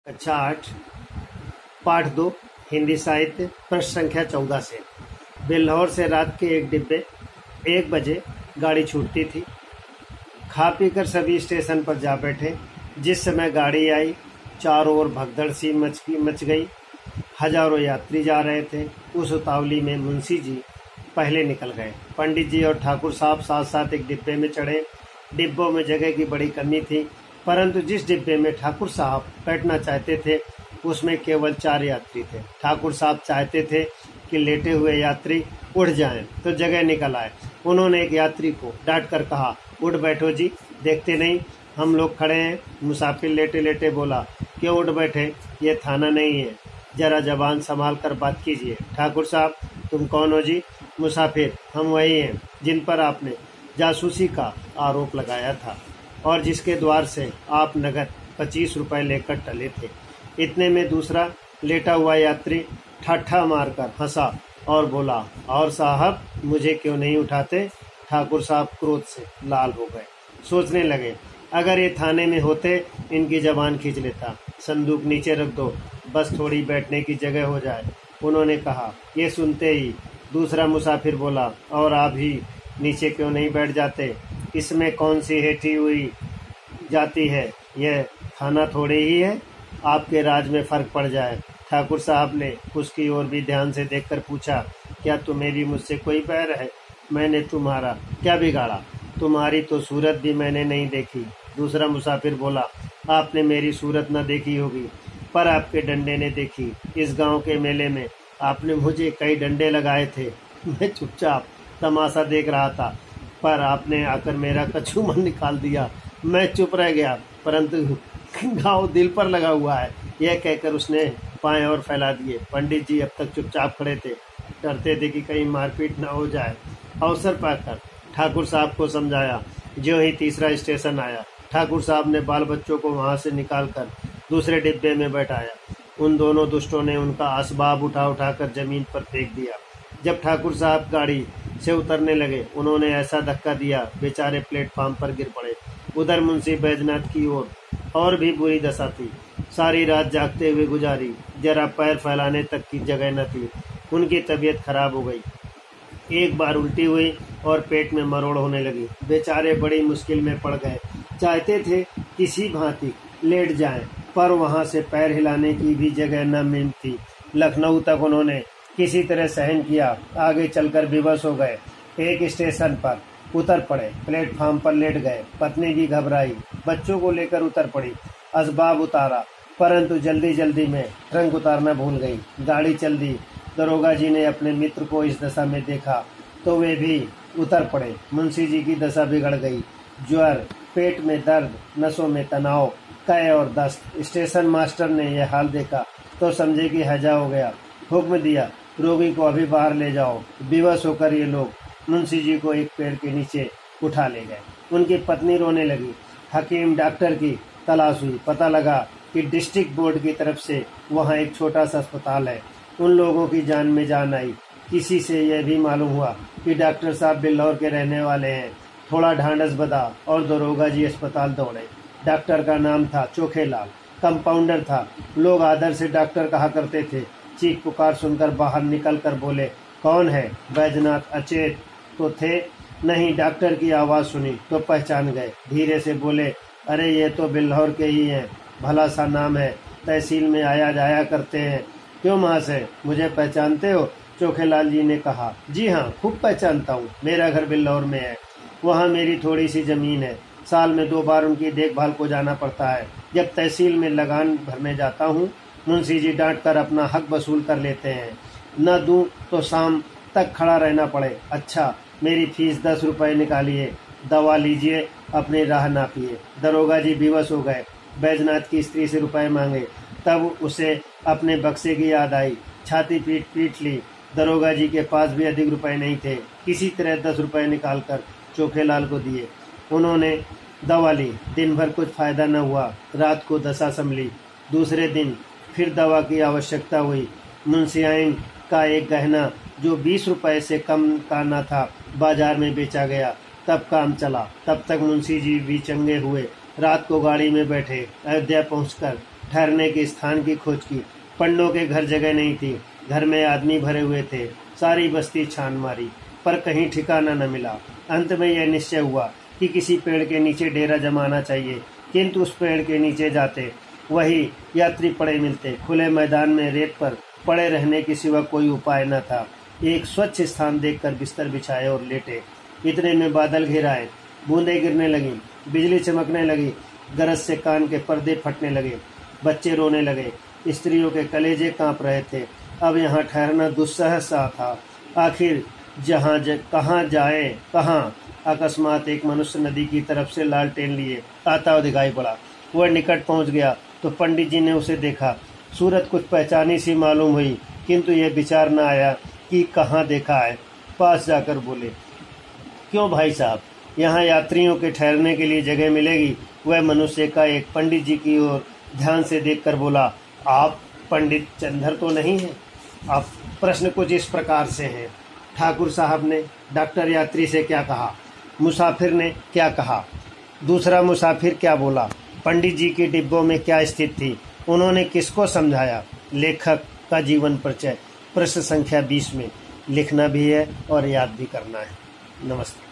कक्षा 8 पाठ 2 हिंदी साहित्य पृष्ठ संख्या 14 से। बेल्लौर से रात के 1 डिब्बे 1 बजे गाड़ी छूटती थी। खा पीकर सभी स्टेशन पर जा बैठे। जिस समय गाड़ी आई चारों ओर भगदड़ सी मच गई। हजारों यात्री जा रहे थे। उस उतावली में मुंशी जी पहले निकल गए। पंडित जी और ठाकुर साहब साथ साथ एक डिब्बे में चढ़े। डिब्बों में जगह की बड़ी कमी थी, परंतु जिस डिब्बे में ठाकुर साहब बैठना चाहते थे उसमें केवल 4 यात्री थे। ठाकुर साहब चाहते थे कि लेटे हुए यात्री उठ जाएं तो जगह निकल आए। उन्होंने एक यात्री को डांट कर कहा, उठ बैठो जी, देखते नहीं हम लोग खड़े हैं। मुसाफिर लेटे लेटे बोला, क्यों उठ बैठे, ये थाना नहीं है, जरा जबान संभाल कर बात कीजिए। ठाकुर साहब, तुम कौन हो जी? मुसाफिर, हम वही हैं जिन पर आपने जासूसी का आरोप लगाया था और जिसके द्वार से आप नगद 25 रुपए लेकर टले थे। इतने में दूसरा लेटा हुआ यात्री ठट्ठा मारकर हंसा और बोला, और साहब मुझे क्यों नहीं उठाते? ठाकुर साहब क्रोध से लाल हो गए। सोचने लगे, अगर ये थाने में होते इनकी जबान खींच लेता। संदूक नीचे रख दो, बस थोड़ी बैठने की जगह हो जाए, उन्होंने कहा। ये सुनते ही दूसरा मुसाफिर बोला, और आप ही नीचे क्यों नहीं बैठ जाते? इसमें कौन सी हेठी हुई जाती है, यह थाना थोड़े ही है, आपके राज में फर्क पड़ जाए। ठाकुर साहब ने उसकी ओर भी ध्यान से देखकर पूछा, क्या तुम्हें भी मुझसे कोई बैर है? मैंने तुम्हारा क्या बिगाड़ा? तुम्हारी तो सूरत भी मैंने नहीं देखी। दूसरा मुसाफिर बोला, आपने मेरी सूरत न देखी होगी, पर आपके डंडे ने देखी। इस गांव के मेले में आपने मुझे कई डंडे लगाए थे। मैं चुपचाप तमाशा देख रहा था, पर आपने आकर मेरा कछुमन निकाल दिया। मैं चुप रह गया, परंतु घाव दिल पर लगा हुआ है। यह कहकर उसने पांव और फैला दिए। पंडित जी अब तक चुपचाप खड़े थे, डरते थे कि कहीं मारपीट न हो जाए। अवसर पाकर ठाकुर साहब को समझाया। ज्यों ही तीसरा स्टेशन आया, ठाकुर साहब ने बाल बच्चों को वहां से निकालकर दूसरे डिब्बे में बैठाया। उन दोनों दुष्टों ने उनका असबाब उठाकर जमीन पर फेंक दिया। जब ठाकुर साहब गाड़ी से उतरने लगे, उन्होंने ऐसा धक्का दिया, बेचारे प्लेटफार्म पर गिर पड़े। उधर मुंशी बैजनाथ की ओर और भी बुरी दशा थी। सारी रात जागते हुए गुजारी, जरा पैर फैलाने तक की जगह न थी। उनकी तबीयत खराब हो गई। एक बार उल्टी हुई और पेट में मरोड़ होने लगी। बेचारे बड़ी मुश्किल में पड़ गए। चाहते थे किसी भांति लेट जाएं, पर वहां से पैर हिलाने की भी जगह न मिलती। लखनऊ तक उन्होंने किसी तरह सहन किया। आगे चलकर विवश हो गए। एक स्टेशन पर उतर पड़े, प्लेटफार्म पर लेट गए। पत्नी भी घबराई, बच्चों को लेकर उतर पड़ी। असबाब उतारा, परंतु जल्दी जल्दी में ट्रंक उतारना भूल गई। गाड़ी चल दी। दरोगा जी ने अपने मित्र को इस दशा में देखा तो वे भी उतर पड़े। मुंशी जी की दशा बिगड़ गई। ज्वर, पेट में दर्द, नसों में तनाव, कै और दस्त। स्टेशन मास्टर ने यह हाल देखा तो समझे कि हैजा हो गया। हुक्म दिया, रोगी को अभी बाहर ले जाओ। विवश होकर ये लोग मुंशी जी को एक पेड़ के नीचे उठा ले गए। उनकी पत्नी रोने लगी। हकीम डॉक्टर की तलाश हुई। पता लगा कि डिस्ट्रिक्ट बोर्ड की तरफ से वहाँ एक छोटा सा अस्पताल है। उन लोगों की जान में जान आई। किसी से यह भी मालूम हुआ कि डॉक्टर साहब बेल्लौर के रहने वाले हैं। थोड़ा ढांढस बंधा और दरोगा जी अस्पताल दौड़े। डॉक्टर का नाम था चोखेलाल, कंपाउंडर था। लोग आदर से डॉक्टर कहा करते थे। चीख पुकार सुनकर बाहर निकल कर बोले, कौन है? बैजनाथ अचेत तो थे नहीं। डॉक्टर की आवाज़ सुनी तो पहचान गए। धीरे से बोले, अरे ये तो बेल्लौर के ही हैं, भला सा नाम है, तहसील में आया जाया करते हैं। क्यों महाशय, मुझे पहचानते हो? चोखेलाल जी ने कहा, जी हाँ, खूब पहचानता हूँ। मेरा घर बेल्लौर में है, वहाँ मेरी थोड़ी सी जमीन है। साल में 2 बार उनकी देखभाल को जाना पड़ता है। जब तहसील में लगान भरने जाता हूँ, मुंशी जी डांट कर अपना हक वसूल कर लेते हैं। न दूं तो शाम तक खड़ा रहना पड़े। अच्छा, मेरी फीस 10 रुपए निकालिए, दवा लीजिए, अपनी राह नापिए। दरोगा जी विवश हो गए। बैजनाथ की स्त्री से रुपए मांगे, तब उसे अपने बक्से की याद आई। छाती पीट ली। दरोगा जी के पास भी अधिक रुपए नहीं थे। किसी तरह 10 रुपए निकालकर चोखेलाल को दिए। उन्होंने दवा ली। दिन भर कुछ फायदा न हुआ। रात को दशा संभली। दूसरे दिन फिर दवा की आवश्यकता हुई। मुंशियाइन का एक गहना जो 20 रुपए से कम का न था, बाजार में बेचा गया। तब काम चला। तब तक मुंशी जी भी चंगे हुए। रात को गाड़ी में बैठे। अयोध्या पहुंचकर ठहरने के स्थान की खोज की। पंडों के घर जगह नहीं थी। घर में आदमी भरे हुए थे। सारी बस्ती छान मारी पर कहीं ठिकाना न मिला। अंत में यह निश्चय हुआ कि किसी पेड़ के नीचे डेरा जमाना चाहिए, किंतु उस पेड़ के नीचे जाते वही यात्री पड़े मिलते। खुले मैदान में रेत पर पड़े रहने के सिवा कोई उपाय न था। एक स्वच्छ स्थान देखकर बिस्तर बिछाए और लेटे। इतने में बादल घिर आए। बूंदें गिरने लगी, बिजली चमकने लगी, गरज से कान के पर्दे फटने लगे, बच्चे रोने लगे, स्त्रियों के कलेजे कांप रहे थे। अब यहाँ ठहरना दुस्सह सा था। आखिर कहाँ जाए कहाँ। अकस्मात एक मनुष्य नदी की तरफ से लालटेन लिए आता हुआ दिखाई पड़ा। वह निकट पहुंच गया तो पंडित जी ने उसे देखा। सूरत कुछ पहचानी सी मालूम हुई, किंतु यह विचार न आया कि कहाँ देखा है। पास जाकर बोले, क्यों भाई साहब, यहाँ यात्रियों के ठहरने के लिए जगह मिलेगी? वह मनुष्य का एक पंडित जी की ओर ध्यान से देखकर बोला, आप पंडित चंदर तो नहीं हैं? अब प्रश्न कुछ इस प्रकार से है। ठाकुर साहब ने डॉक्टर यात्री से क्या कहा? मुसाफिर ने क्या कहा? दूसरा मुसाफिर क्या बोला? पंडित जी के डिब्बों में क्या स्थिति थी? उन्होंने किसको समझाया? लेखक का जीवन परिचय प्रश्न संख्या 20 में लिखना भी है और याद भी करना है। नमस्ते।